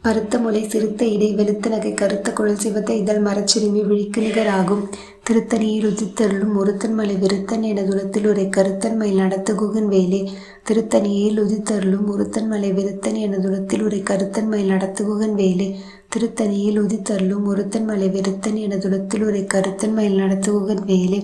பருத்த முலை சிறுத்த இடை வெளுத்த நகை கருத்த குழல் சிவத்த இதழ் மரச்சிறுமி விழிக்கு நிகராகும். திருத்தணியில் உதித்தருளும் ஒருத்தன் மலை விருத்தன் எனதுலத்தில் உரை கருத்தன் மயில் நடத்துகுகன் வேலே. திருத்தணியில் உதித்தருளும் ஒருத்தன் மலை விருத்தன் எனதுலத்தில் உரை கருத்தன் மயில் நடத்துகுகன் வேலே. திருத்தணியில் உதித்தருளும் ஒருத்தன் மலை விருத்தன் எனதுலத்தில் உரை கருத்தன் மயில் நடத்துகுகன் வேலே.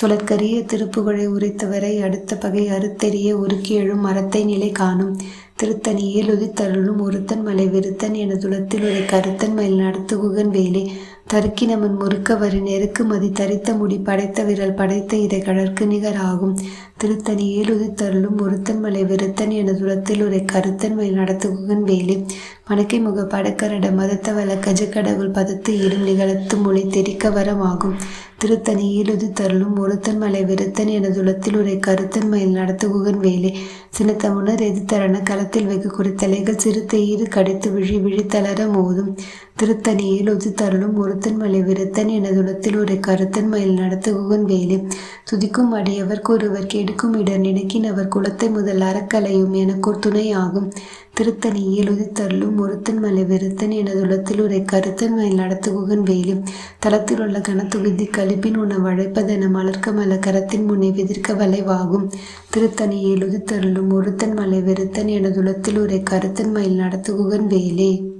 சுழற்கரிய திருப்புகழை உரைத்தவரை அடுத்த பகை அறுத்தெறிய உருக்கி எழும் மரத்தை நிலை காணும். திருத்தணியில் உதித்தருளும் ஒருத்தன் மலை விருத்தன் எனதுலத்தில் உரை கருத்தன் மயில் நடத்துகுகன் வேலே. தருக்கினமன் முறுக்க வரி நெருக்கு மதி தரித்த முடி படைத்த விரல் படைத்த இதை கடற்கு நிகராகும். திருத்தணியில் உதித்தருளும் ஒருத்தன் மலை விருத்தன் எனதுலத்தில் உரை கருத்தன் மயில் நடத்துகுகன் வேலே. மணக்கை முக படக்கரட மதத்த வல கஜக்கடவுள் பதத்து இடும் நிகழத்து மொழி தெரிக்க வரமாகும். திருத்தணியில் உதித்தருளும் ஒருத்தன் மலை விருத்தன் எனதுலத்தில் உரை கருத்தன் மயில் நடத்துகுகன் வேலே. சினத்தமுனர் எதிர்த்தரண களத்தில் வெகு குறித்தலைகள் சிறுத்த ஈறு கடித்து விழித்தளர மோதும். திருத்தணியில் உதித்தருளும் ஒருத்தன் மலை விருத்தன் எனதுலத்தில் உரை கருத்தன் மயில் நடத்துகுகன் வேலே. துதிக்கும் அடியவர்க்கு ஒருவர் கெடுக்கும் இடர் நினைக்கின் அவர் குலத்தை முதல் அறக்கலையும் எனக்கோர் துணையாகும். திருத்தணியில் உதித்தருளும் ஒருத்தன் மலை விருத்தன் எனதுலத்தில் உரை கருத்தன் மயில் நடத்துகுகன் வேலே. தளத்தில் உள்ள கனத்துகுதி கழிப்பின் உண வழைப்பதென மலர்க்க மல கரத்தின் முனை விதிர்க்க வளைவாகும். திருத்தணியில் உதித்தருளும் ஒருத்தன் மலை விருத்தன் எனதுலத்தில் உரை கருத்தன் மயில் நடத்துகுகன் வேலே.